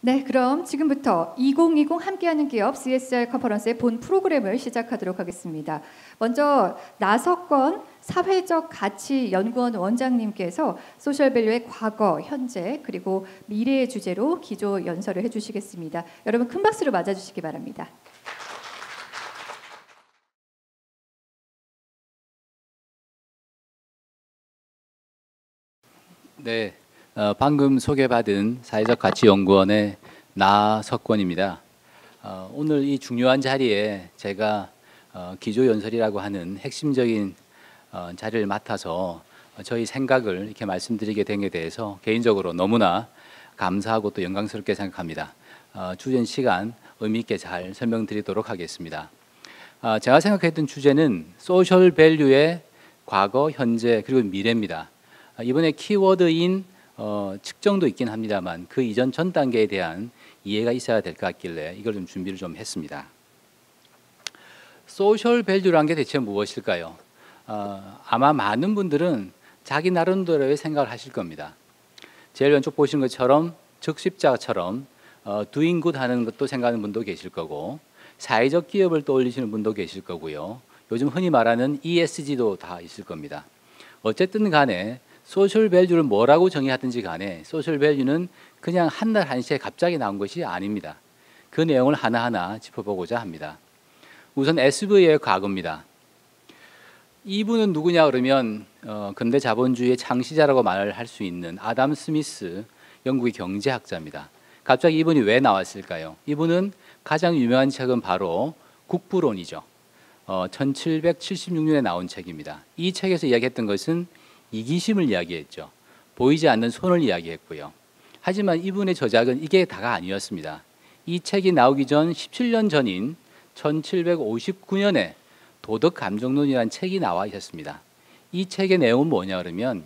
네, 그럼 지금부터 2020 함께하는 기업 CSR 컨퍼런스의 본 프로그램을 시작하도록 하겠습니다. 먼저 나석권 사회적 가치 연구원 원장님께서 소셜밸류의 과거, 현재, 그리고 미래의 주제로 기조 연설을 해주시겠습니다. 여러분 큰 박수로 맞아주시기 바랍니다. 네, 방금 소개받은 사회적 가치 연구원의 나석권입니다. 오늘 이 중요한 자리에 제가 기조 연설이라고 하는 핵심적인 자리를 맡아서 저희 생각을 이렇게 말씀드리게 된 게 대해서 개인적으로 너무나 감사하고 또 영광스럽게 생각합니다. 주전 시간 의미 있게 잘 설명드리도록 하겠습니다. 제가 생각했던 주제는 소셜 밸류의 과거, 현재 그리고 미래입니다. 이번에 키워드인 측정도 있긴 합니다만 그 이전 전 단계에 대한 이해가 있어야 될 것 같길래 이걸 좀 준비를 좀 했습니다. 소셜 밸류란 게 대체 무엇일까요? 아마 많은 분들은 자기 나름대로의 생각을 하실 겁니다. 제일 왼쪽 보시는 것처럼 적십자처럼 doing good 하는 것도 생각하는 분도 계실 거고 사회적 기업을 떠올리시는 분도 계실 거고요. 요즘 흔히 말하는 ESG도 다 있을 겁니다. 어쨌든 간에 소셜 밸류를 뭐라고 정의하든지 간에 소셜 밸류는 그냥 한날 한시에 갑자기 나온 것이 아닙니다. 그 내용을 하나하나 짚어보고자 합니다. 우선 SV의 과거입니다. 이분은 누구냐 그러면 근대 자본주의의 창시자라고 말을 할 수 있는 아담 스미스 영국의 경제학자입니다. 갑자기 이분이 왜 나왔을까요? 이분은 가장 유명한 책은 바로 국부론이죠. 1776년에 나온 책입니다. 이 책에서 이야기했던 것은 이기심을 이야기했죠. 보이지 않는 손을 이야기했고요. 하지만 이분의 저작은 이게 다가 아니었습니다. 이 책이 나오기 전 17년 전인 1759년에 도덕감정론이라는 책이 나와 있었습니다. 이 책의 내용은 뭐냐 그러면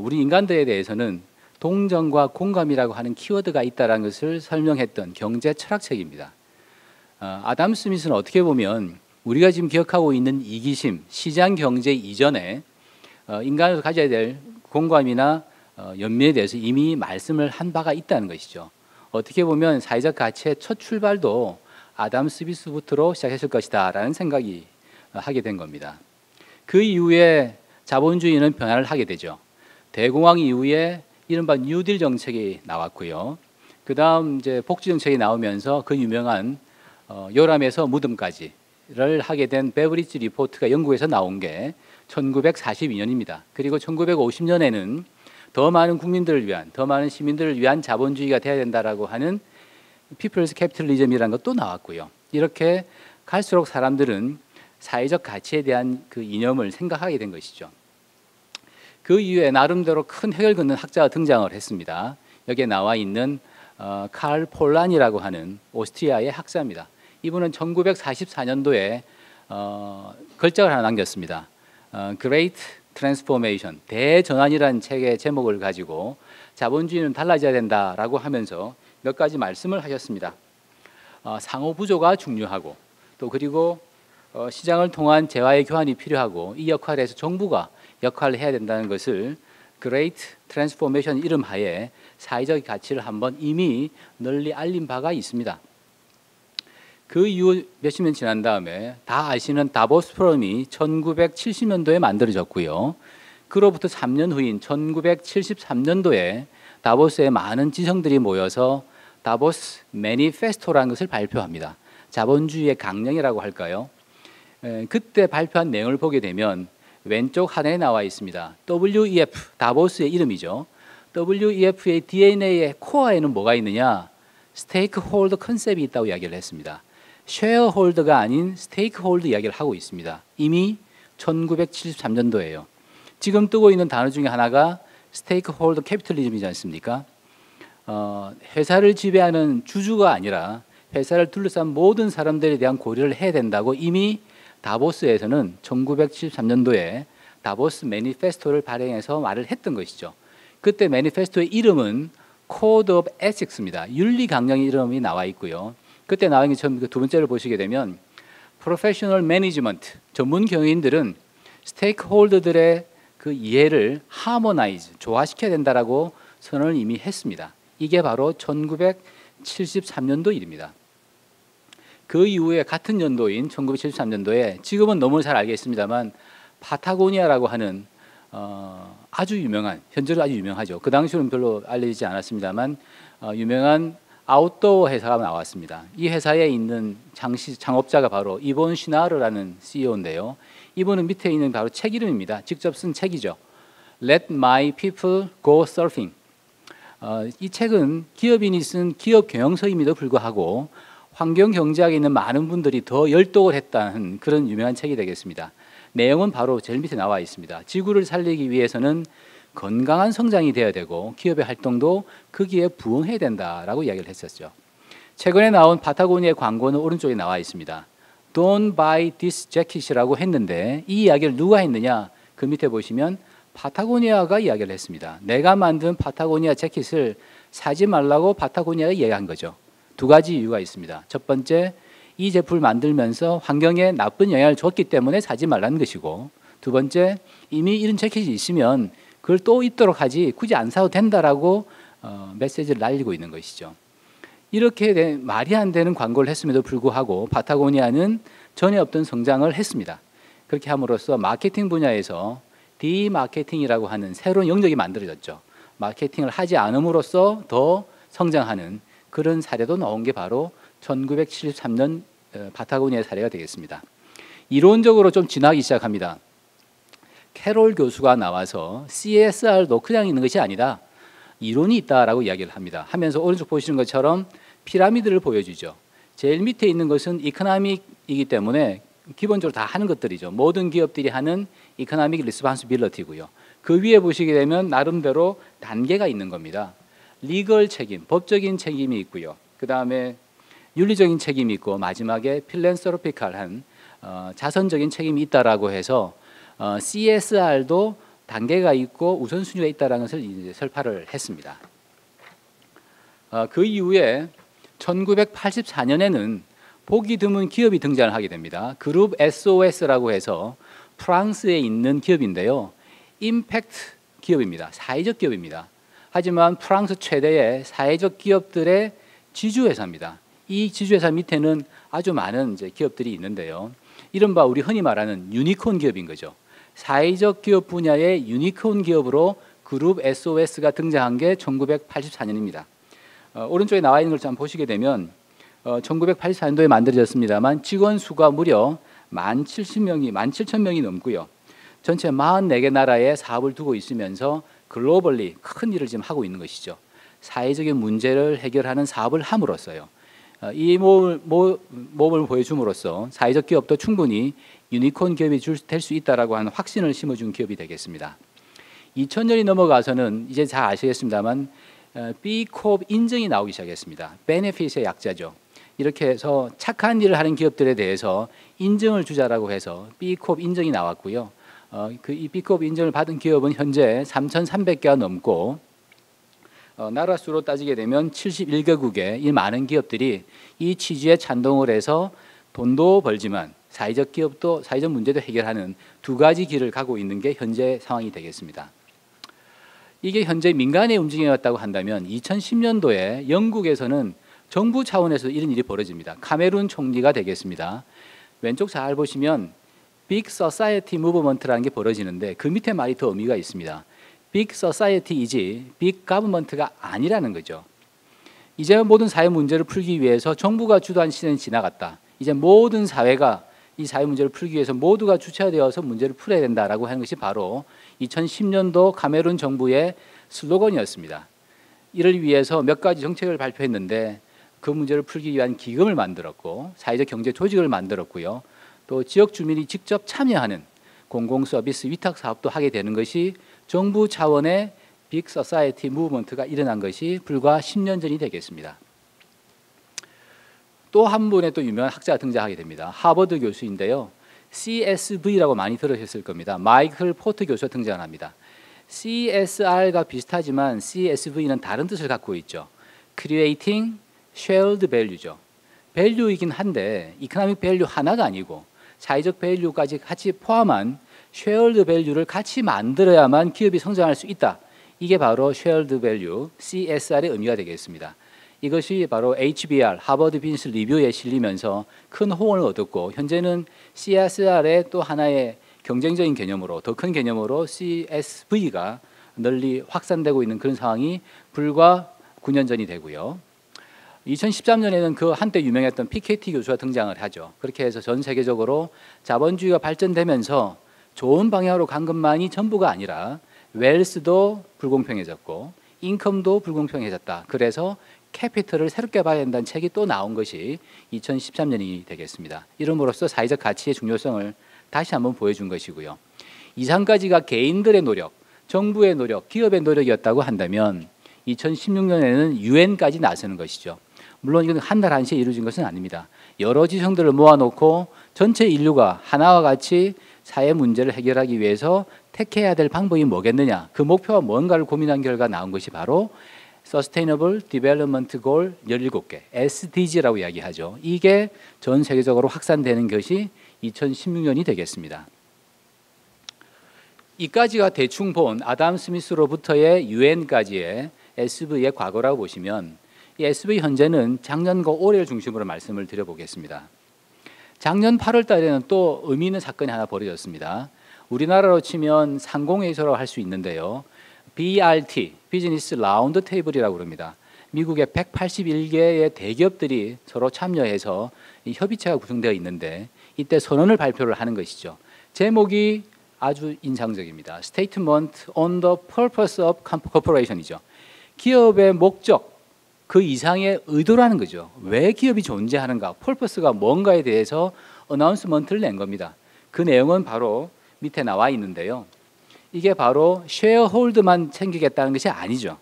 우리 인간들에 대해서는 동정과 공감이라고 하는 키워드가 있다는 것을 설명했던 경제 철학책입니다. 아담 스미스는 어떻게 보면 우리가 지금 기억하고 있는 이기심, 시장 경제 이전에 인간으로 가져야 될 공감이나 연민에 대해서 이미 말씀을 한 바가 있다는 것이죠. 어떻게 보면 사회적 가치의 첫 출발도 아담 스미스부터로 시작했을 것이다 라는 생각이 하게 된 겁니다. 그 이후에 자본주의는 변화를 하게 되죠. 대공황 이후에 이른바 뉴딜 정책이 나왔고요. 그 다음 이제 복지 정책이 나오면서 그 유명한 요람에서 무덤까지를 하게 된 베브리지 리포트가 영국에서 나온 게 1942년입니다. 그리고 1950년에는 더 많은 국민들을 위한, 더 많은 시민들을 위한 자본주의가 돼야 된다라고 하는 피플스 캐피털리즘이라는 것도 나왔고요. 이렇게 갈수록 사람들은 사회적 가치에 대한 그 이념을 생각하게 된 것이죠. 그 이후에 나름대로 큰 획을 긋는 학자가 등장을 했습니다. 여기에 나와 있는 칼 폴란이라고 하는 오스트리아의 학자입니다. 이분은 1944년도에 걸작을 하나 남겼습니다. Great Transformation, 대전환이라는 책의 제목을 가지고 자본주의는 달라져야 된다라고 하면서 몇 가지 말씀을 하셨습니다. 상호 부조가 중요하고 또 그리고 시장을 통한 재화의 교환이 필요하고 이 역할에서 정부가 역할을 해야 된다는 것을 Great Transformation 이름 하에 사회적 가치를 한번 이미 널리 알린 바가 있습니다. 그 이후 몇십 년 지난 다음에 다 아시는 다보스 포럼이 1970년도에 만들어졌고요. 그로부터 3년 후인 1973년도에 다보스에 많은 지성들이 모여서 다보스 매니페스토라는 것을 발표합니다. 자본주의의 강령이라고 할까요? 그때 발표한 내용을 보게 되면 왼쪽 하단에 나와 있습니다. WEF, 다보스의 이름이죠. WEF의 DNA의 코어에는 뭐가 있느냐? 스테이크홀더 컨셉이 있다고 이야기를 했습니다. 쉐어홀더가 아닌 스테이크홀더 이야기를 하고 있습니다. 이미 1973년도예요. 지금 뜨고 있는 단어 중에 하나가 스테이크홀더 캐피털리즘이지 않습니까? 회사를 지배하는 주주가 아니라 회사를 둘러싼 모든 사람들에 대한 고려를 해야 된다고 이미 다보스에서는 1973년도에 다보스 매니페스토를 발행해서 말을 했던 것이죠. 그때 매니페스토의 이름은 Code of Ethics입니다. 윤리 강령의 이름이 나와 있고요. 그때 나와 있는 처음 두 번째를 보시게 되면 Professional Management, 전문 경영인들은 스테이크홀더들의 그 이해를 하모나이즈, 조화시켜야 된다라고 선언을 이미 했습니다. 이게 바로 1973년도 일입니다. 그 이후에 같은 연도인 1973년도에 지금은 너무 잘 알겠습니다만 파타고니아라고 하는 아주 유명한, 현재로 아주 유명하죠. 그 당시로는 별로 알려지지 않았습니다만 유명한 아웃도어 회사가 나왔습니다. 이 회사에 있는 창업자가 바로 이본 시나르라는 CEO인데요. 이분은 밑에 있는 바로 책 이름입니다. 직접 쓴 책이죠. Let My People Go Surfing. 이 책은 기업인이 쓴 기업 경영서임에도 불구하고 환경 경제학에 있는 많은 분들이 더 열독을 했다는 그런 유명한 책이 되겠습니다. 내용은 바로 제일 밑에 나와 있습니다. 지구를 살리기 위해서는 건강한 성장이 되어야 되고 기업의 활동도 거기에 부응해야 된다라고 이야기를 했었죠. 최근에 나온 파타고니아의 광고는 오른쪽에 나와 있습니다. Don't buy this jacket이라고 했는데 이 이야기를 누가 했느냐? 그 밑에 보시면 파타고니아가 이야기를 했습니다. 내가 만든 파타고니아 재킷을 사지 말라고 파타고니아가 이야기한 거죠. 두 가지 이유가 있습니다. 첫 번째, 이 제품을 만들면서 환경에 나쁜 영향을 줬기 때문에 사지 말라는 것이고, 두 번째, 이미 이런 재킷이 있으면 그걸 또 있도록 하지 굳이 안 사도 된다라고 메시지를 날리고 있는 것이죠. 이렇게 말이 안 되는 광고를 했음에도 불구하고 파타고니아는 전혀 없던 성장을 했습니다. 그렇게 함으로써 마케팅 분야에서 디마케팅이라고 하는 새로운 영역이 만들어졌죠. 마케팅을 하지 않음으로써 더 성장하는 그런 사례도 나온 게 바로 1973년 파타고니아 사례가 되겠습니다. 이론적으로 좀 지나기 시작합니다. 캐롤 교수가 나와서 CSR도 그냥 있는 것이 아니다. 이론이 있다라고 이야기를 합니다. 하면서 오른쪽 보시는 것처럼 피라미드를 보여주죠. 제일 밑에 있는 것은 이코노믹이기 때문에 기본적으로 다 하는 것들이죠. 모든 기업들이 하는 이코노믹 리스폰시빌리티고요. 그 위에 보시게 되면 나름대로 단계가 있는 겁니다. 리걸 책임, 법적인 책임이 있고요. 그 다음에 윤리적인 책임이 있고 마지막에 필랜서로피칼한 자선적인 책임이 있다라고 해서 CSR도 단계가 있고 우선순위가 있다라는 것을 이제 설파를 했습니다. 그 이후에 1984년에는 보기 드문 기업이 등장을 하게 됩니다. 그룹 SOS라고 해서 프랑스에 있는 기업인데요. 임팩트 기업입니다. 사회적 기업입니다. 하지만 프랑스 최대의 사회적 기업들의 지주회사입니다. 이 지주회사 밑에는 아주 많은 이제 기업들이 있는데요. 이른바 우리 흔히 말하는 유니콘 기업인 거죠. 사회적 기업 분야의 유니콘 기업으로 그룹 SOS가 등장한 게 1984년입니다. 오른쪽에 나와 있는 걸 좀 보시게 되면 1984년도에 만들어졌습니다만 직원 수가 무려 17,000명이 넘고요. 전체 44개 나라에 사업을 두고 있으면서 글로벌리 큰 일을 지금 하고 있는 것이죠. 사회적인 문제를 해결하는 사업을 함으로써요. 이 모범을 보여줌으로써 사회적 기업도 충분히 유니콘 기업이 될 수 있다라고 하는 확신을 심어준 기업이 되겠습니다. 2000년이 넘어가서는 이제 잘 아시겠습니다만 Bcorp 인증이 나오기 시작했습니다. 베네핏의 약자죠. 이렇게 해서 착한 일을 하는 기업들에 대해서 인증을 주자라고 해서 Bcorp 인증이 나왔고요. 이 Bcorp 인증을 받은 기업은 현재 3,300개가 넘고 나라 수로 따지게 되면 71개국의 이 많은 기업들이 이 취지에 찬동을 해서 돈도 벌지만 사회적 기업도 사회적 문제도 해결하는 두 가지 길을 가고 있는 게 현재 상황이 되겠습니다. 이게 현재 민간의 움직임이었다고 한다면 2010년도에 영국에서는 정부 차원에서 이런 일이 벌어집니다. 카메룬 총리가 되겠습니다. 왼쪽 잘 보시면 빅 소사이어티 무브먼트라는 게 벌어지는데 그 밑에 말이 더 의미가 있습니다. 빅 소사이어티이지 빅 가버먼트가 아니라는 거죠. 이제 모든 사회 문제를 풀기 위해서 정부가 주도한 시대는 지나갔다. 이제 모든 사회가 이 사회 문제를 풀기 위해서 모두가 주체되어서 문제를 풀어야 된다라고 하는 것이 바로 2010년도 카메룬 정부의 슬로건이었습니다. 이를 위해서 몇 가지 정책을 발표했는데 그 문제를 풀기 위한 기금을 만들었고 사회적 경제 조직을 만들었고요. 또 지역 주민이 직접 참여하는 공공 서비스 위탁 사업도 하게 되는 것이 정부 차원의 빅 소사이어티 무브먼트가 일어난 것이 불과 10년 전이 되겠습니다. 또 한 분의 또 유명한 학자가 등장하게 됩니다. 하버드 교수인데요. CSV라고 많이 들으셨을 겁니다. 마이클 포트 교수가 등장합니다. CSR과 비슷하지만 CSV는 다른 뜻을 갖고 있죠. Creating Shared Value죠. 밸류이긴 한데 이코노믹 밸류 하나가 아니고 사회적 밸류까지 같이 포함한 쉐어드 밸류를 같이 만들어야만 기업이 성장할 수 있다. 이게 바로 Shared Value, CSR의 의미가 되겠습니다. 이것이 바로 HBR, 하버드 비즈니스 리뷰에 실리면서 큰 호응을 얻었고 현재는 CSR의 또 하나의 경쟁적인 개념으로 더 큰 개념으로 CSV가 널리 확산되고 있는 그런 상황이 불과 9년 전이 되고요. 2013년에는 그 한때 유명했던 피케티 교수가 등장을 하죠. 그렇게 해서 전 세계적으로 자본주의가 발전되면서 좋은 방향으로 간 것만이 전부가 아니라 웰스도 불공평해졌고 인컴도 불공평해졌다. 그래서 캐피털을 새롭게 봐야 한다는 책이 또 나온 것이 2013년이 되겠습니다. 이름으로써 사회적 가치의 중요성을 다시 한번 보여준 것이고요. 이상까지가 개인들의 노력, 정부의 노력, 기업의 노력이었다고 한다면 2016년에는 유엔까지 나서는 것이죠. 물론 이건 한 달 한시에 이루어진 것은 아닙니다. 여러 지성들을 모아놓고 전체 인류가 하나와 같이 사회 문제를 해결하기 위해서 택해야 될 방법이 뭐겠느냐, 그 목표가 뭔가를 고민한 결과 나온 것이 바로 Sustainable Development Goal 17개, SDG라고 이야기하죠. 이게 전 세계적으로 확산되는 것이 2016년이 되겠습니다. 이까지가 대충 본 아담 스미스로부터의 유엔까지의 SV의 과거라고 보시면 이 SV 현재는 작년과 올해를 중심으로 말씀을 드려보겠습니다. 작년 8월 달에는 또 의미 있는 사건이 하나 벌어졌습니다. 우리나라로 치면 상공회의소라고 할 수 있는데요. BRT, 비즈니스 라운드 테이블이라고 그럽니다. 미국의 181개의 대기업들이 서로 참여해서 이 협의체가 구성되어 있는데 이때 선언을 발표를 하는 것이죠. 제목이 아주 인상적입니다. Statement on the Purpose of Corporation이죠. 기업의 목적, 그 이상의 의도라는 거죠. 왜 기업이 존재하는가, purpose가 뭔가에 대해서 어나운스먼트를 낸 겁니다. 그 내용은 바로 밑에 나와 있는데요. 이게 바로 쉐어홀드만 챙기겠다는 것이 아니죠.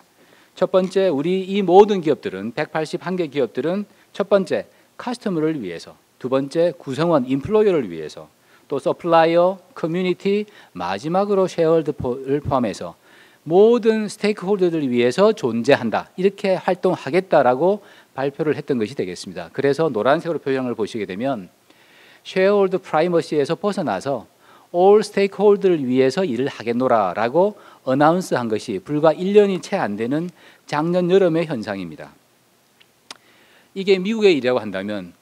첫 번째, 우리 이 모든 기업들은 181개 기업들은 첫 번째, 커스터머를 위해서, 두 번째, 구성원, 인플로이어를 위해서, 또 서플라이어, 커뮤니티, 마지막으로 쉐어홀드를 포함해서 모든 스테이크홀더들을 위해서 존재한다. 이렇게 활동하겠다라고 발표를 했던 것이 되겠습니다. 그래서 노란색으로 표정을 보시게 되면 쉐어홀드 프라이머시에서 벗어나서 all 스테이크홀더를 위해서 일을 하겠노라라고 어나운스한 것이 불과 1년이 채 안 되는 작년 여름의 현상입니다. 이게 미국의 일이라고 한다면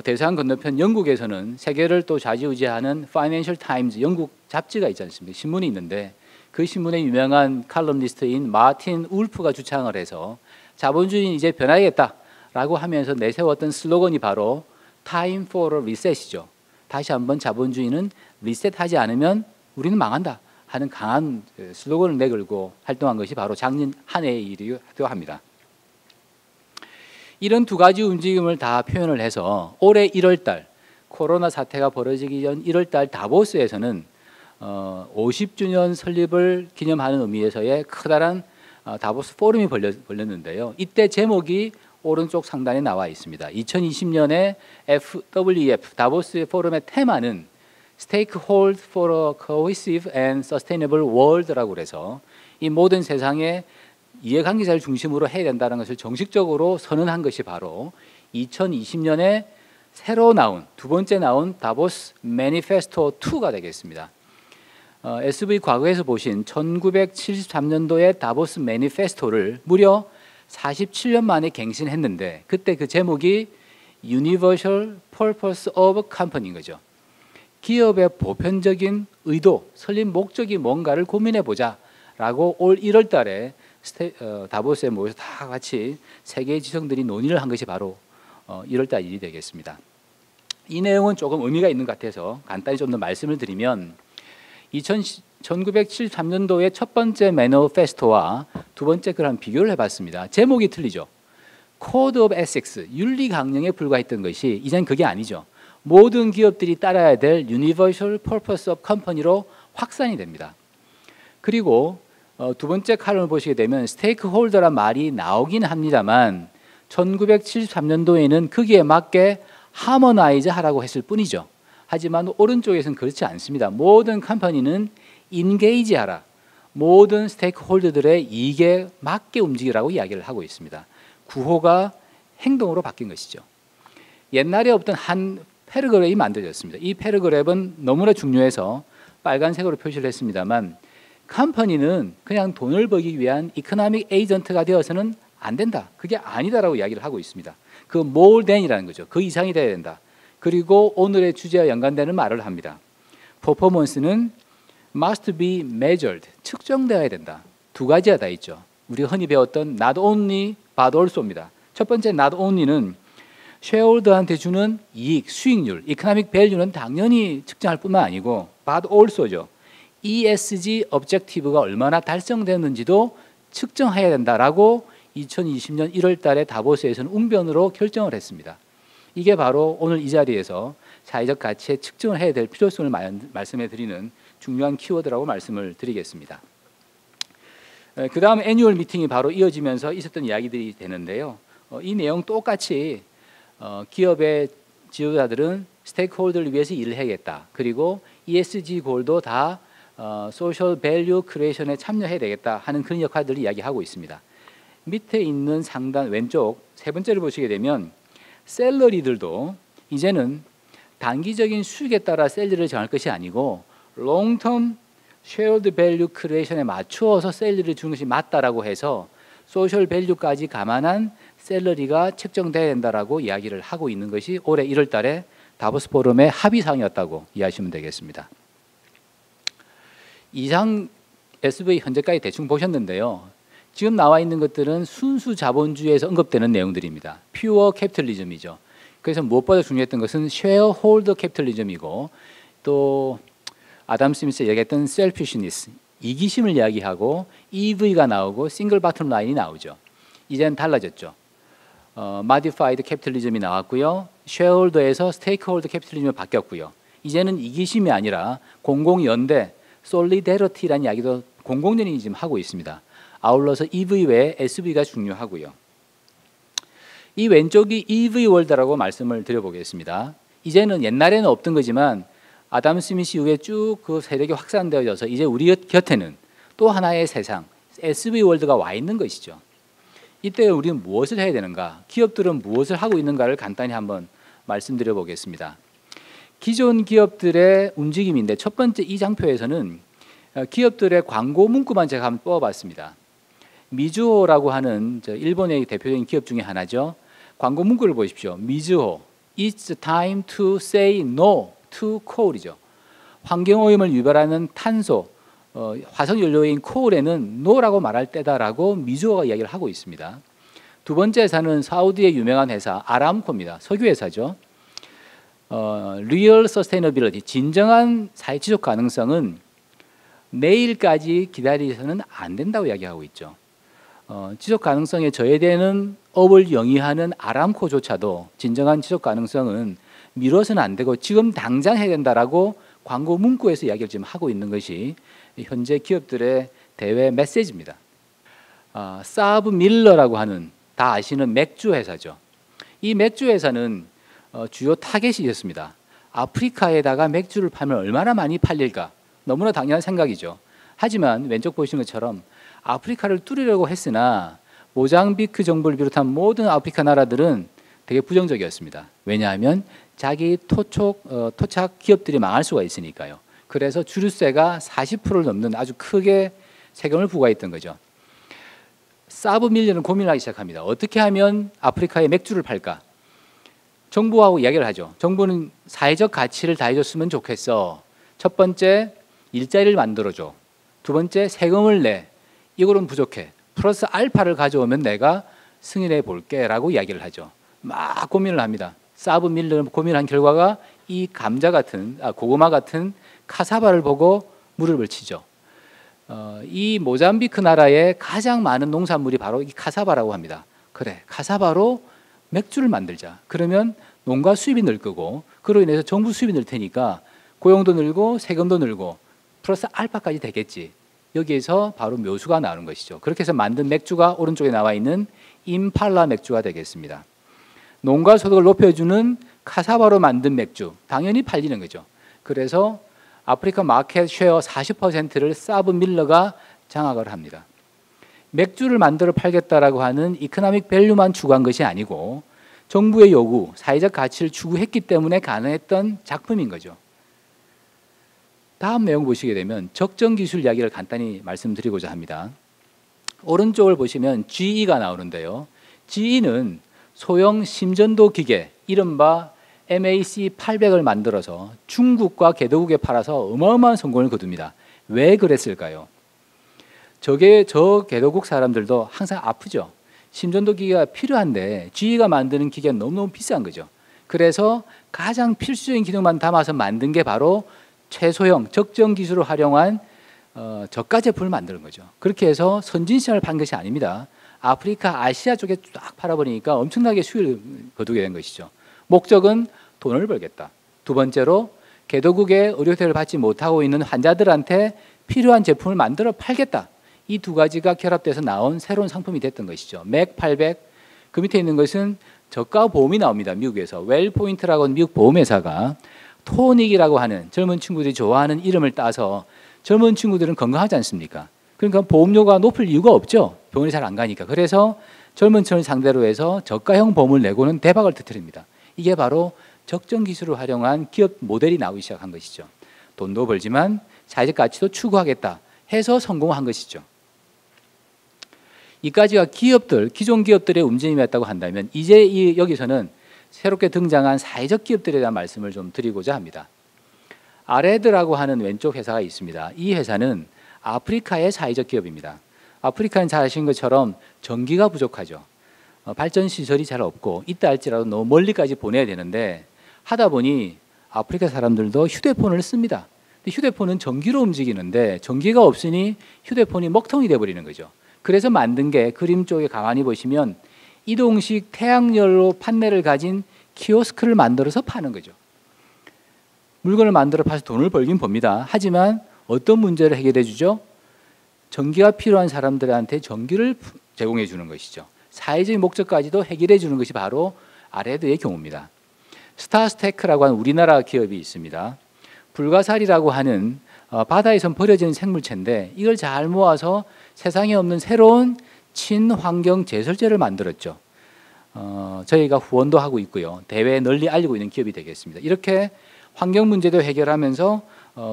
대서양 건너편 영국에서는 세계를 또 좌지우지하는 파이낸셜 타임즈 영국 잡지가 있지 않습니까? 신문이 있는데 그 신문의 유명한 칼럼니스트인 마틴 울프가 주창을 해서 자본주의는 이제 변화하겠다라고 하면서 내세웠던 슬로건이 바로 Time for a Reset이죠. 다시 한번 자본주의는 리셋하지 않으면 우리는 망한다 하는 강한 슬로건을 내걸고 활동한 것이 바로 작년 한 해의 일이기도 합니다. 이런 두 가지 움직임을 다 표현을 해서 올해 1월 달 코로나 사태가 벌어지기 전 1월 달 다보스에서는 50주년 설립을 기념하는 의미에서의 커다란 다보스 포럼이 벌렸는데요. 이때 제목이 오른쪽 상단에 나와 있습니다. 2020년에 FWF 다보스 포럼의 테마는 Stakehold for a Cohesive and Sustainable World라고 그래서 이 모든 세상에 이해관계자를 중심으로 해야 된다는 것을 정식적으로 선언한 것이 바로 2020년에 새로 나온 두 번째 나온 다보스 매니페스토 2가 되겠습니다. SV 과거에서 보신 1973년도의 다보스 매니페스토를 무려 47년 만에 갱신했는데 그때 그 제목이 Universal Purpose of Company인 거죠. 기업의 보편적인 의도, 설립 목적이 뭔가를 고민해 보자라고 올 1월 달에 다보스에 모여서 다 같이 세계의 지성들이 논의를 한 것이 바로 1월 달 일이 되겠습니다. 이 내용은 조금 의미가 있는 것 같아서 간단히 좀 더 말씀을 드리면 1973년도의 첫 번째 매니페스토와 두 번째 거랑 비교를 해봤습니다. 제목이 틀리죠. Code of Ethics, 윤리 강령에 불과했던 것이 이젠 그게 아니죠. 모든 기업들이 따라야 될 Universal Purpose of Company로 확산이 됩니다. 그리고 두 번째 칼럼을 보시게 되면 스테이크홀더란 말이 나오긴 합니다만 1973년도에는 거기에 맞게 하모나이즈 하라고 했을 뿐이죠. 하지만 오른쪽에서는 그렇지 않습니다. 모든 컴퍼니는 인게이지 하라. 모든 스테이크홀더들의 이익에 맞게 움직이라고 이야기를 하고 있습니다. 구호가 행동으로 바뀐 것이죠. 옛날에 없던 한 패러그래프가 만들어졌습니다. 이 패러그래프는 너무나 중요해서 빨간색으로 표시를 했습니다만 컴퍼니는 그냥 돈을 벌기 위한 이코노믹 에이전트가 되어서는 안 된다. 그게 아니다라고 이야기를 하고 있습니다. 그 more than이라는 거죠. 그 이상이 돼야 된다. 그리고 오늘의 주제와 연관되는 말을 합니다. 퍼포먼스는 must be measured, 측정되어야 된다. 두 가지가 다 있죠. 우리가 흔히 배웠던 not only but also입니다. 첫 번째 not only는 쉐어홀더한테 주는 이익, 수익률, 이코노믹 밸류는 당연히 측정할 뿐만 아니고 but also죠. ESG objective가 얼마나 달성되는지도 측정해야 된다라고 2020년 1월 달에 다보스에서는 웅변으로 결정을 했습니다. 이게 바로 오늘 이 자리에서 사회적 가치의 측정을 해야 될 필요성을 말씀해 드리는 중요한 키워드라고 말씀을 드리겠습니다. 그 다음 애뉴얼 미팅이 바로 이어지면서 있었던 이야기들이 되는데요. 이 내용 똑같이 기업의 지도자들은 스테이크홀더를 위해서 일을 해야겠다. 그리고 ESG 골도 다 소셜 밸류 크리에이션에 참여해야 되겠다 하는 그런 역할들을 이야기하고 있습니다. 밑에 있는 상단 왼쪽 세 번째를 보시게 되면 셀러리들도 이제는 단기적인 수익에 따라 셀러리를 정할 것이 아니고 롱텀 쉐어드 밸류 크리에이션에 맞추어서 셀러리를 주는 것이 맞다라고 해서 소셜 밸류까지 감안한 셀러리가 책정돼야 된다라고 이야기를 하고 있는 것이 올해 1월 달에 다보스 포럼의 합의사항이었다고 이해하시면 되겠습니다. 이상 SV 현재까지 대충 보셨는데요. 지금 나와 있는 것들은 순수 자본주의에서 언급되는 내용들입니다. 퓨어 캐피털리즘이죠. 그래서 무엇보다 중요했던 것은 쉐어홀더 캐피털리즘이고 또 아담 스미스가 얘기했던 셀피시니스, 이기심을 이야기하고 EV가 나오고 싱글 바텀 라인이 나오죠. 이제는 달라졌죠. 마디파이드 캐피털리즘이 나왔고요. 쉐어홀더에서 스테이크홀더 캐피털리즘이 바뀌었고요. 이제는 이기심이 아니라 공공연대, 솔리데리티라는 이야기도 공공연히 지금 하고 있습니다. 아울러서 EV 외에 SV가 중요하고요. 이 왼쪽이 EV 월드라고 말씀을 드려보겠습니다. 이제는 옛날에는 없던 거지만 아담 스미스 이후에 쭉 그 세력이 확산되어져서 이제 우리 곁에는 또 하나의 세상, SV 월드가 와 있는 것이죠. 이때 우리는 무엇을 해야 되는가? 기업들은 무엇을 하고 있는가를 간단히 한번 말씀드려 보겠습니다. 기존 기업들의 움직임인데 첫 번째 이 장표에서는 기업들의 광고 문구만 제가 한번 뽑아봤습니다. 미즈호라고 하는 일본의 대표적인 기업 중에 하나죠. 광고 문구를 보십시오. 미즈호, It's time to say no to coal이죠. 환경오염을 유발하는 탄소, 화석연료인 코올에는 no라고 말할 때다라고 미즈호가 이야기를 하고 있습니다. 두 번째 회사는 사우디의 유명한 회사 아람코입니다. 석유회사죠. Real Sustainability, 진정한 사회지속 가능성은 내일까지 기다리서는 안 된다고 이야기하고 있죠. 지속 가능성에 저해되는 업을 영위하는 아람코조차도 진정한 지속 가능성은 미뤄서는 안 되고 지금 당장 해야 된다라고 광고 문구에서 이야기를 지금 하고 있는 것이 현재 기업들의 대외 메시지입니다. 사브 밀러라고 하는 다 아시는 맥주 회사죠. 이 맥주 회사는 주요 타겟이 있었습니다. 아프리카에다가 맥주를 팔면 얼마나 많이 팔릴까? 너무나 당연한 생각이죠. 하지만 왼쪽 보시는 것처럼 아프리카를 뚫으려고 했으나 모잠비크 정부를 비롯한 모든 아프리카 나라들은 되게 부정적이었습니다. 왜냐하면 자기 토착 기업들이 망할 수가 있으니까요. 그래서 주류세가 40%를 넘는 아주 크게 세금을 부과했던 거죠. 사브 밀려는 고민을 하기 시작합니다. 어떻게 하면 아프리카에 맥주를 팔까? 정부하고 이야기를 하죠. 정부는 사회적 가치를 다해줬으면 좋겠어. 첫 번째, 일자리를 만들어줘. 두 번째, 세금을 내. 이거는 부족해. 플러스 알파를 가져오면 내가 승인해 볼게 라고 이야기를 하죠. 막 고민을 합니다. 사브 밀러는 고민한 결과가 이 고구마 같은 카사바를 보고 무릎을 치죠. 이 모잠비크 나라에 가장 많은 농산물이 바로 이 카사바라고 합니다. 그래, 카사바로 맥주를 만들자. 그러면 농가 수입이 늘 거고 그로 인해서 정부 수입이 늘 테니까 고용도 늘고 세금도 늘고 플러스 알파까지 되겠지. 여기에서 바로 묘수가 나오는 것이죠. 그렇게 해서 만든 맥주가 오른쪽에 나와 있는 임팔라 맥주가 되겠습니다. 농가 소득을 높여주는 카사바로 만든 맥주, 당연히 팔리는 거죠. 그래서 아프리카 마켓 쉐어 40%를 사브 밀러가 장악을 합니다. 맥주를 만들어 팔겠다라고 하는 이코노믹 밸류만 추구한 것이 아니고 정부의 요구, 사회적 가치를 추구했기 때문에 가능했던 작품인 거죠. 다음 내용 보시게 되면 적정 기술 이야기를 간단히 말씀드리고자 합니다. 오른쪽을 보시면 GE가 나오는데요. GE는 소형 심전도 기계 이른바 MAC800을 만들어서 중국과 개도국에 팔아서 어마어마한 성공을 거둡니다. 왜 그랬을까요? 저 개도국 사람들도 항상 아프죠. 심전도 기계가 필요한데 GE가 만드는 기계는 너무너무 비싼 거죠. 그래서 가장 필수적인 기능만 담아서 만든 게 바로 최소형 적정 기술을 활용한 저가 제품을 만드는 거죠. 그렇게 해서 선진 시장을 판 것이 아닙니다. 아프리카, 아시아 쪽에 쫙 팔아버리니까 엄청나게 수익을 거두게 된 것이죠. 목적은 돈을 벌겠다. 두 번째로 개도국의 의료 혜택을 받지 못하고 있는 환자들한테 필요한 제품을 만들어 팔겠다. 이 두 가지가 결합돼서 나온 새로운 상품이 됐던 것이죠. 맥 800, 그 밑에 있는 것은 저가 보험이 나옵니다. 미국에서. 웰포인트라고 하는 미국 보험회사가 토닉이라고 하는 젊은 친구들이 좋아하는 이름을 따서 젊은 친구들은 건강하지 않습니까? 그러니까 보험료가 높을 이유가 없죠. 병원에 잘 안 가니까. 그래서 젊은 층을 상대로 해서 저가형 보험을 내고는 대박을 터뜨립니다. 이게 바로 적정 기술을 활용한 기업 모델이 나오기 시작한 것이죠. 돈도 벌지만 사회적 가치도 추구하겠다 해서 성공한 것이죠. 이까지가 기업들, 기존 기업들의 움직임이었다고 한다면 이제 여기서는 새롭게 등장한 사회적 기업들에 대한 말씀을 좀 드리고자 합니다. 아레드라고 하는 왼쪽 회사가 있습니다. 이 회사는 아프리카의 사회적 기업입니다. 아프리카는 잘 아시는 것처럼 전기가 부족하죠. 발전 시설이 잘 없고 있다 할지라도 너무 멀리까지 보내야 되는데 하다 보니 아프리카 사람들도 휴대폰을 씁니다. 근데 휴대폰은 전기로 움직이는데 전기가 없으니 휴대폰이 먹통이 돼버리는 거죠. 그래서 만든 게 그림 쪽에 가만히 보시면 이동식 태양열로 판넬을 가진 키오스크를 만들어서 파는 거죠. 물건을 만들어 파서 돈을 벌긴 법니다. 하지만 어떤 문제를 해결해 주죠? 전기가 필요한 사람들한테 전기를 제공해 주는 것이죠. 사회적인 목적까지도 해결해 주는 것이 바로 아레드의 경우입니다. 스타스테크라고 하는 우리나라 기업이 있습니다. 불가사리라고 하는 바다에선 버려지는 생물체인데 이걸 잘 모아서 세상에 없는 새로운 친환경 제설제를 만들었죠. 저희가 후원도 하고 있고요. 대외에 널리 알리고 있는 기업이 되겠습니다. 이렇게 환경 문제도 해결하면서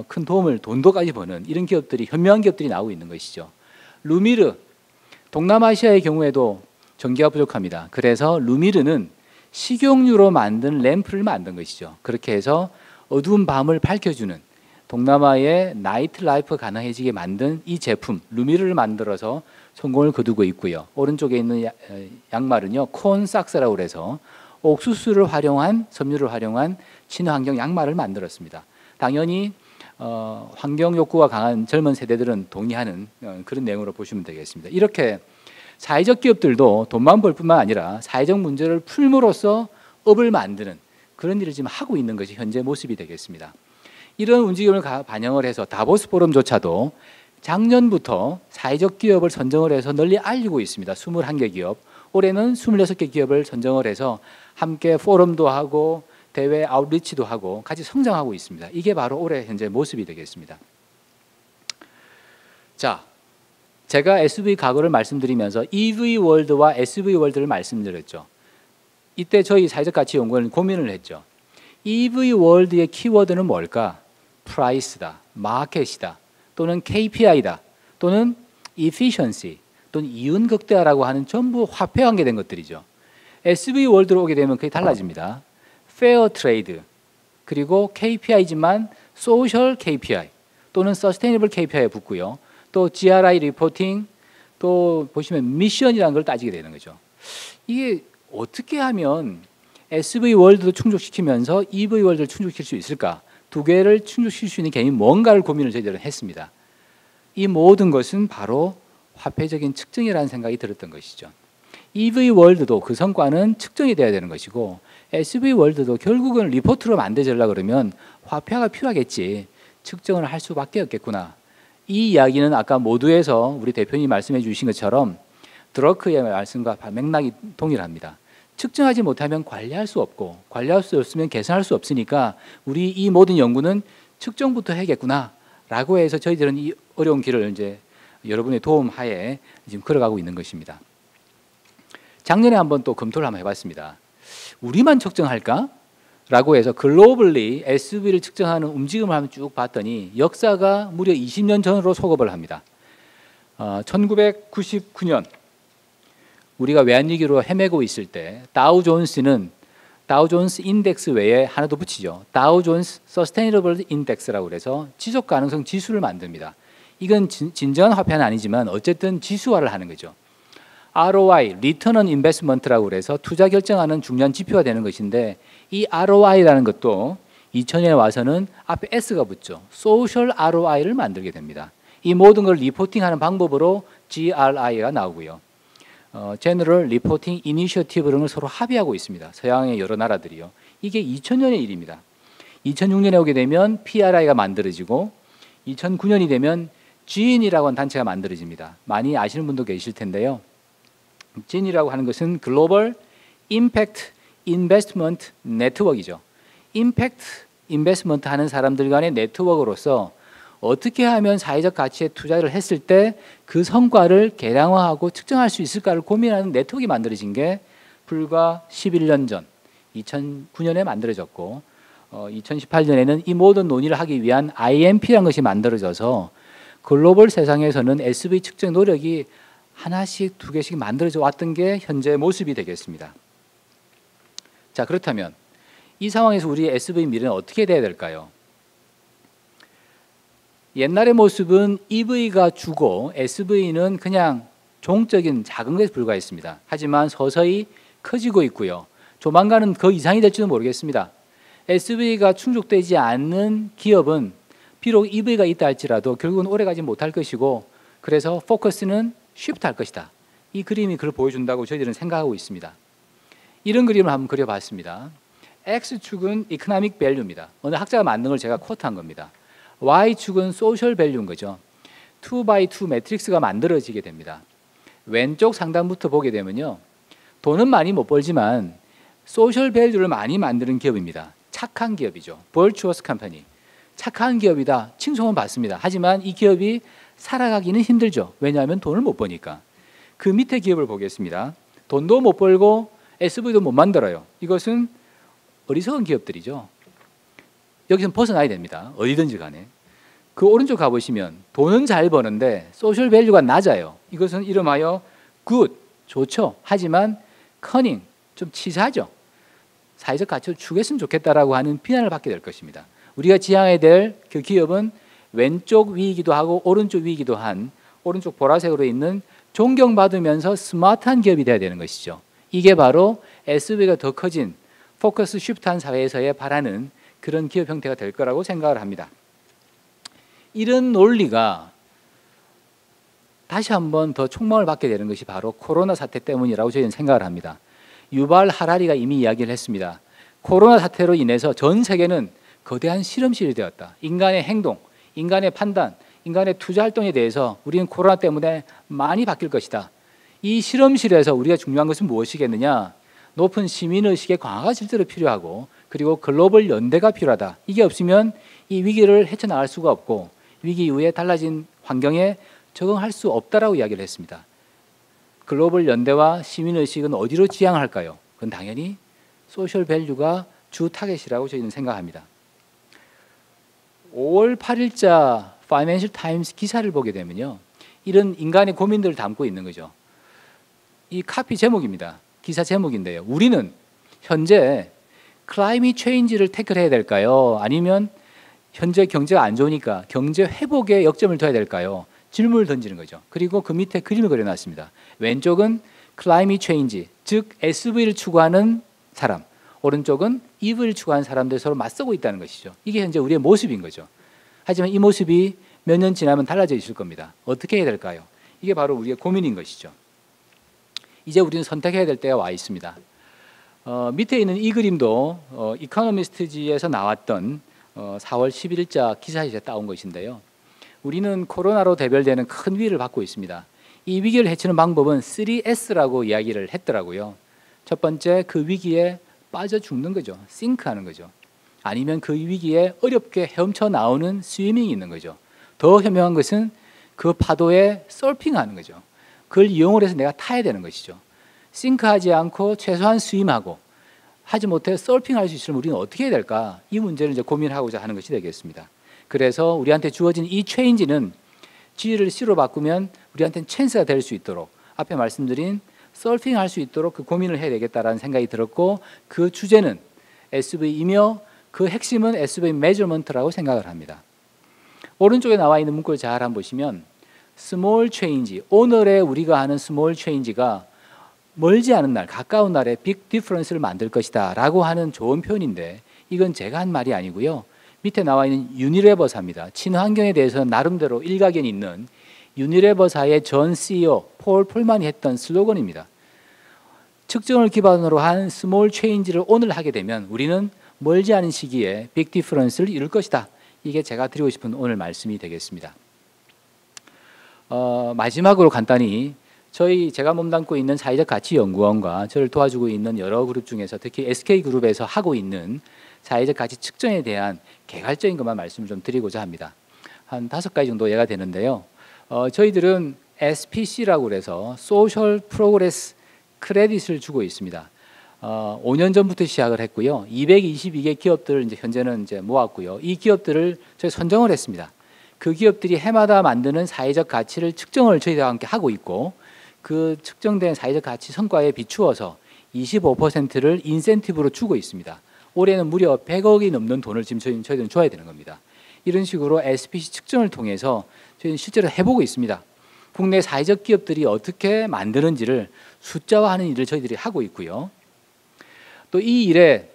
큰 도움을 돈도까지 버는 이런 기업들이 현명한 기업들이 나오고 있는 것이죠. 루미르, 동남아시아의 경우에도 전기가 부족합니다. 그래서 루미르는 식용유로 만든 램프를 만든 것이죠. 그렇게 해서 어두운 밤을 밝혀주는 동남아의 나이트 라이프 가능해지게 만든 이 제품 루미르를 만들어서 성공을 거두고 있고요. 오른쪽에 있는 양말은요 콘삭스라고 해서 옥수수를 활용한 섬유를 활용한 친환경 양말을 만들었습니다. 당연히 환경 욕구가 강한 젊은 세대들은 동의하는 그런 내용으로 보시면 되겠습니다. 이렇게 사회적 기업들도 돈만 벌 뿐만 아니라 사회적 문제를 풀므로써 업을 만드는 그런 일을 지금 하고 있는 것이 현재 모습이 되겠습니다. 이런 움직임을 반영을 해서 다보스 포럼조차도 작년부터 사회적 기업을 선정을 해서 널리 알리고 있습니다. 21개 기업. 올해는 26개 기업을 선정을 해서 함께 포럼도 하고 대외 아웃리치도 하고 같이 성장하고 있습니다. 이게 바로 올해 현재 모습이 되겠습니다. 자, 제가 SV 과거를 말씀드리면서 EV 월드와 SV 월드를 말씀드렸죠. 이때 저희 사회적 가치 연구원은 고민을 했죠. EV 월드의 키워드는 뭘까? 프라이스다, 마켓이다, 또는 KPI다, 또는 efficiency, 또는 이윤 극대화라고 하는 전부 화폐 관계된 것들이죠. SV 월드로 오게 되면 그게 달라집니다. 페어 트레이드, 그리고 KPI지만 소셜 KPI, 또는 서스테이너블 KPI에 붙고요. 또 GRI 리포팅, 또 보시면 미션이라는 걸 따지게 되는 거죠. 이게 어떻게 하면 SV 월드도 충족시키면서 EV 월드를 충족시킬 수 있을까? 두 개를 충족시킬 수 있는 개념이 뭔가를 고민을 저희들은 했습니다. 이 모든 것은 바로 화폐적인 측정이라는 생각이 들었던 것이죠. EV 월드도 그 성과는 측정이 돼야 되는 것이고 SV 월드도 결국은 리포트로 만들어지려고 그러면 화폐가 필요하겠지. 측정을 할 수밖에 없겠구나. 이 이야기는 아까 모두에서 우리 대표님이 말씀해 주신 것처럼 드러크의 말씀과 맥락이 동일합니다. 측정하지 못하면 관리할 수 없고 관리할 수 없으면 개선할 수 없으니까 우리 이 모든 연구는 측정부터 해야겠구나 라고 해서 저희들은 이 어려운 길을 이제 여러분의 도움 하에 지금 걸어가고 있는 것입니다. 작년에 한번 또 검토를 한번 해봤습니다. 우리만 측정할까? 라고 해서 글로벌리 SV를 측정하는 움직임을 한번 쭉 봤더니 역사가 무려 20년 전으로 소급을 합니다. 1999년 우리가 외환위기로 헤매고 있을 때 다우존스는 다우존스 인덱스 외에 하나 더 붙이죠. 다우존스 서스테이너블 인덱스라고 그래서 지속 가능성 지수를 만듭니다. 이건 진정한 화폐는 아니지만 어쨌든 지수화를 하는 거죠. ROI, Return on Investment라고 그래서 투자 결정하는 중요한 지표가 되는 것인데 이 ROI라는 것도 2000년에 와서는 앞에 S가 붙죠. Social ROI를 만들게 됩니다. 이 모든 걸 리포팅하는 방법으로 GRI가 나오고요. General Reporting Initiative를 서로 합의하고 있습니다. 서양의 여러 나라들이요. 이게 2000년의 일입니다. 2006년에 오게 되면 PRI가 만들어지고 2009년이 되면 GIN이라고 하는 단체가 만들어집니다. 많이 아시는 분도 계실 텐데요. GIN이라고 하는 것은 글로벌 임팩트 인베스트먼트 네트워크이죠. 임팩트 인베스트먼트 하는 사람들 간의 네트워크로서 어떻게 하면 사회적 가치에 투자를 했을 때 그 성과를 계량화하고 측정할 수 있을까를 고민하는 네트워크가 만들어진 게 불과 11년 전 2009년에 만들어졌고 2018년에는 이 모든 논의를 하기 위한 IMP라는 것이 만들어져서 글로벌 세상에서는 SV 측정 노력이 하나씩 두 개씩 만들어져 왔던 게 현재의 모습이 되겠습니다. 자, 그렇다면 이 상황에서 우리 SV 미래는 어떻게 돼야 될까요? 옛날의 모습은 EV가 주고 SV는 그냥 종적인 작은 것에 불과했습니다. 하지만 서서히 커지고 있고요. 조만간은 그 이상이 될지도 모르겠습니다. SV가 충족되지 않는 기업은 비록 EV가 있다 할지라도 결국은 오래가지 못할 것이고 그래서 포커스는 쉬프트 할 것이다. 이 그림이 그걸 보여준다고 저희들은 생각하고 있습니다. 이런 그림을 한번 그려봤습니다. X축은 이코노믹 밸류입니다. 어느 학자가 만든 걸 제가 코트한 겁니다. Y축은 소셜 밸류인 거죠. 2x2 매트릭스가 만들어지게 됩니다. 왼쪽 상단부터 보게 되면요. 돈은 많이 못 벌지만 소셜 밸류를 많이 만드는 기업입니다. 착한 기업이죠. Virtuous Company. 착한 기업이다. 칭송은 받습니다. 하지만 이 기업이 살아가기는 힘들죠. 왜냐하면 돈을 못 버니까. 그 밑에 기업을 보겠습니다. 돈도 못 벌고 SV도 못 만들어요. 이것은 어리석은 기업들이죠. 여기서 벗어나야 됩니다. 어디든지 간에. 그 오른쪽 가보시면 돈은 잘 버는데 소셜 밸류가 낮아요. 이것은 이름하여 good, 좋죠. 하지만 cunning, 좀 치사하죠. 사회적 가치를 추구했으면 좋겠다라고 하는 비난을 받게 될 것입니다. 우리가 지향해야 될 그 기업은 왼쪽 위이기도 하고 오른쪽 위이기도 한 오른쪽 보라색으로 있는 존경받으면서 스마트한 기업이 돼야 되는 것이죠. 이게 바로 SV가 더 커진 포커스 쉬프트한 사회에서의 바라는 그런 기업 형태가 될 거라고 생각을 합니다. 이런 논리가 다시 한번 더 촉망을 받게 되는 것이 바로 코로나 사태 때문이라고 저희는 생각을 합니다. 유발 하라리가 이미 이야기를 했습니다. 코로나 사태로 인해서 전 세계는 거대한 실험실이 되었다. 인간의 행동, 인간의 판단, 인간의 투자 활동에 대해서 우리는 코로나 때문에 많이 바뀔 것이다. 이 실험실에서 우리가 중요한 것은 무엇이겠느냐? 높은 시민의식의 강화가 실제로 필요하고 그리고 글로벌 연대가 필요하다. 이게 없으면 이 위기를 헤쳐나갈 수가 없고 위기 이후에 달라진 환경에 적응할 수 없다라고 이야기를 했습니다. 글로벌 연대와 시민의식은 어디로 지향할까요? 그건 당연히 소셜 밸류가 주 타겟이라고 저희는 생각합니다. 5월 8일자 파이낸셜 타임스 기사를 보게 되면요. 이런 인간의 고민들을 담고 있는 거죠. 이 카피 제목입니다. 기사 제목인데요. 우리는 현재 클라이밋 체인지를 태클해야 될까요? 아니면 현재 경제가 안 좋으니까 경제 회복에 역점을 둬야 될까요? 질문을 던지는 거죠. 그리고 그 밑에 그림을 그려놨습니다. 왼쪽은 클라이밋 체인지, 즉 SV를 추구하는 사람, 오른쪽은 EV를 추구하는 사람들 서로 맞서고 있다는 것이죠. 이게 현재 우리의 모습인 거죠. 하지만 이 모습이 몇 년 지나면 달라져 있을 겁니다. 어떻게 해야 될까요? 이게 바로 우리의 고민인 것이죠. 이제 우리는 선택해야 될 때가 와 있습니다. 밑에 있는 이 그림도 이코노미스트지에서 나왔던 4월 11일자 기사에서 따온 것인데요. 우리는 코로나로 대별되는 큰 위기를 받고 있습니다. 이 위기를 헤치는 방법은 3S라고 이야기를 했더라고요. 첫 번째, 그 위기에 빠져 죽는 거죠. 싱크하는 거죠. 아니면 그 위기에 어렵게 헤엄쳐 나오는 스위밍이 있는 거죠. 더 현명한 것은 그 파도에 서핑하는 거죠. 그걸 이용을 해서 내가 타야 되는 것이죠. 싱크하지 않고 최소한 스윙하고 하지 못해 서핑할 수 있으면 우리는 어떻게 해야 될까? 이 문제를 이제 고민하고자 하는 것이 되겠습니다. 그래서 우리한테 주어진 이 체인지는 G를 C로 바꾸면 우리한테는 찬스가 될 수 있도록 앞에 말씀드린 서핑할 수 있도록 그 고민을 해야 되겠다라는 생각이 들었고 그 주제는 SV이며 그 핵심은 SV measurement라고 생각을 합니다. 오른쪽에 나와 있는 문구를 잘 한번 보시면 small change, 오늘의 우리가 하는 small change가 멀지 않은 날, 가까운 날에 big difference를 만들 것이다 라고 하는 좋은 표현인데 이건 제가 한 말이 아니고요. 밑에 나와 있는 유니레버사입니다. 친환경에 대해서는 나름대로 일가견이 있는 유니레버사의 전 CEO 폴 폴만이 했던 슬로건입니다. 측정을 기반으로 한 스몰 체인지를 오늘 하게 되면 우리는 멀지 않은 시기에 빅 디퍼런스를 이룰 것이다. 이게 제가 드리고 싶은 오늘 말씀이 되겠습니다. 마지막으로 간단히 제가 몸담고 있는 사회적 가치 연구원과 저를 도와주고 있는 여러 그룹 중에서 특히 SK그룹에서 하고 있는 사회적 가치 측정에 대한 개괄적인 것만 말씀을 좀 드리고자 합니다. 한 5가지 정도 예가 되는데요. 저희들은 SPC라고 그래서 소셜 프로그레스 크레딧을 주고 있습니다. 5년 전부터 시작을 했고요. 222개 기업들을 이제 현재는 이제 모았고요. 이 기업들을 저희 선정을 했습니다. 그 기업들이 해마다 만드는 사회적 가치를 측정을 저희와 함께 하고 있고 그 측정된 사회적 가치 성과에 비추어서 25%를 인센티브로 주고 있습니다. 올해는 무려 100억이 넘는 돈을 지금 저희들은 줘야 되는 겁니다. 이런 식으로 SPC 측정을 통해서 저희는 실제로 해보고 있습니다. 국내 사회적 기업들이 어떻게 만드는지를 숫자화하는 일을 저희들이 하고 있고요. 또 이 일에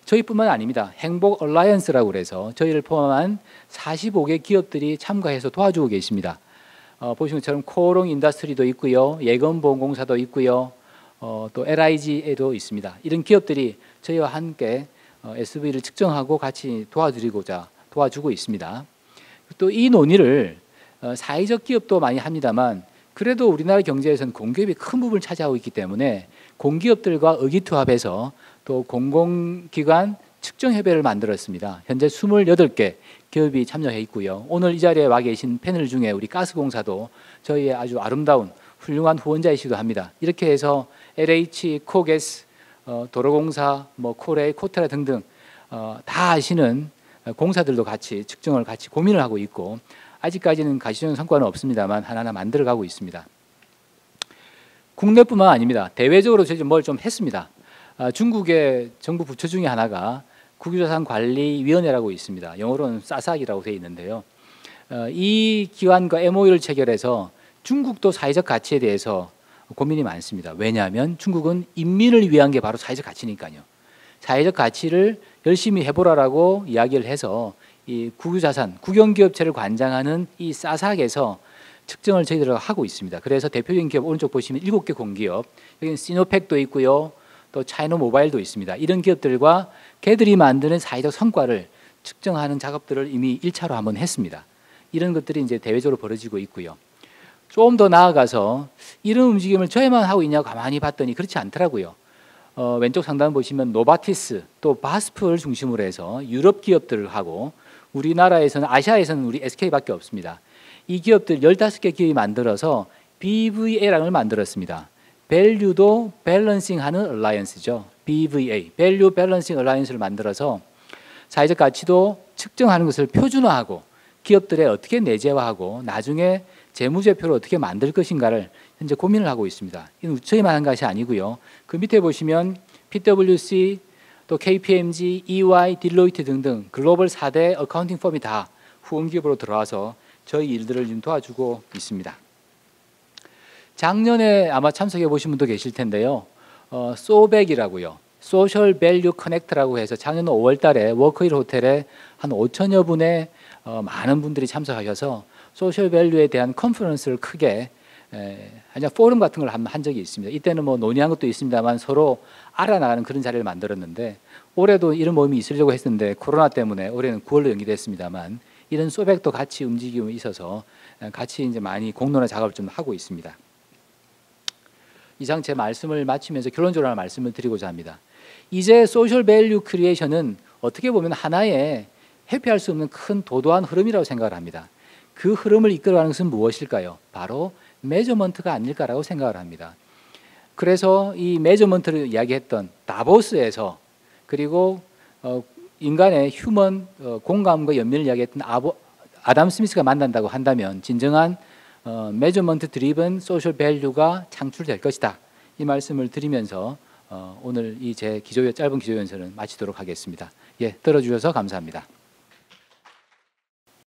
저희뿐만 아닙니다. 행복 얼라이언스라고 그래서 저희를 포함한 45개 기업들이 참가해서 도와주고 계십니다. 보시는 것처럼 코오롱 인더스트리도 있고요. 예금보험공사도 있고요. 또 LIG에도 있습니다. 이런 기업들이 저희와 함께 SV를 측정하고 같이 도와주고 있습니다. 또 이 논의를 사회적 기업도 많이 합니다만 그래도 우리나라 경제에서는 공기업이 큰 부분을 차지하고 있기 때문에 공기업들과 의기투합해서 또 공공기관 측정협회를 만들었습니다. 현재 28개 기업이 참여해 있고요. 오늘 이 자리에 와 계신 패널 중에 우리 가스공사도 저희의 아주 아름다운 훌륭한 후원자이시기도 합니다. 이렇게 해서 LH, 코게스, 도로공사, 코레, 코테라 등등 다 아시는 공사들도 같이 측정을 같이 고민을 하고 있고 아직까지는 가시적인 성과는 없습니다만 하나하나 만들어가고 있습니다. 국내뿐만 아닙니다. 대외적으로 저희 뭘 좀 했습니다. 중국의 정부 부처 중에 하나가 국유자산관리위원회라고 있습니다. 영어로는 사삭이라고 되어 있는데요. 이 기관과 MOU를 체결해서 중국도 사회적 가치에 대해서 고민이 많습니다. 왜냐하면 중국은 인민을 위한 게 바로 사회적 가치니까요. 사회적 가치를 열심히 해보라라고 이야기를 해서 이 국유자산, 국영기업체를 관장하는 이 사삭에서 측정을 저희들 하고 있습니다. 그래서 대표적인 기업 오른쪽 보시면 7개 공기업, 여기는 시노팩도 있고요. 또 차이노 모바일도 있습니다. 이런 기업들과 걔들이 만드는 사회적 성과를 측정하는 작업들을 이미 1차로 한번 했습니다. 이런 것들이 이제 대외적으로 벌어지고 있고요. 좀 더 나아가서 이런 움직임을 저희만 하고 있냐고 가만히 봤더니 그렇지 않더라고요. 왼쪽 상단 보시면 노바티스 또 바스프를 중심으로 해서 유럽 기업들을 하고 우리나라에서는 아시아에서는 우리 SK밖에 없습니다. 이 기업들 15개 기업이 만들어서 BVA라는 걸 만들었습니다. 밸류도 밸런싱하는 얼라이언스죠. BVA, 밸류 밸런싱 얼라이언스를 만들어서 사회적 가치도 측정하는 것을 표준화하고 기업들에 어떻게 내재화하고 나중에 재무제표를 어떻게 만들 것인가를 현재 고민을 하고 있습니다. 이건 저희만 한 것이 아니고요. 그 밑에 보시면 PwC, 또 KPMG, EY, 딜로이트 등등 글로벌 4대 어카운팅 펌이 다 후원기업으로 들어와서 저희 일들을 좀 도와주고 있습니다. 작년에 아마 참석해 보신 분도 계실 텐데요. 소백이라고요. 소셜 밸류 커넥트라고 해서 작년 5월 달에 워크힐 호텔에 한 5천여 분의 많은 분들이 참석하셔서 소셜 밸류에 대한 컨퍼런스를 크게 그냥 포럼 같은 걸 한 적이 있습니다. 이때는 뭐 논의한 것도 있습니다만 서로 알아나가는 그런 자리를 만들었는데 올해도 이런 모임이 있으려고 했는데 코로나 때문에 올해는 9월로 연기됐습니다만 이런 소백도 같이 움직임이 있어서 같이 이제 많이 공론화 작업을 좀 하고 있습니다. 이상 제 말씀을 마치면서 결론적으로 하나 말씀을 드리고자 합니다. 이제 소셜 밸류 크리에이션은 어떻게 보면 하나의 회피할 수 없는 큰 도도한 흐름이라고 생각을 합니다. 그 흐름을 이끌어가는 것은 무엇일까요? 바로 매저먼트가 아닐까라고 생각을 합니다. 그래서 이 매저먼트를 이야기했던 다보스에서 그리고 인간의 휴먼 공감과 연민을 이야기했던 아담 스미스가 만난다고 한다면 진정한 measurement driven social value가 창출될 것이다. 이 말씀을 드리면서 오늘 이 제 짧은 기조연설은 마치도록 하겠습니다. 예, 들어주셔서 감사합니다.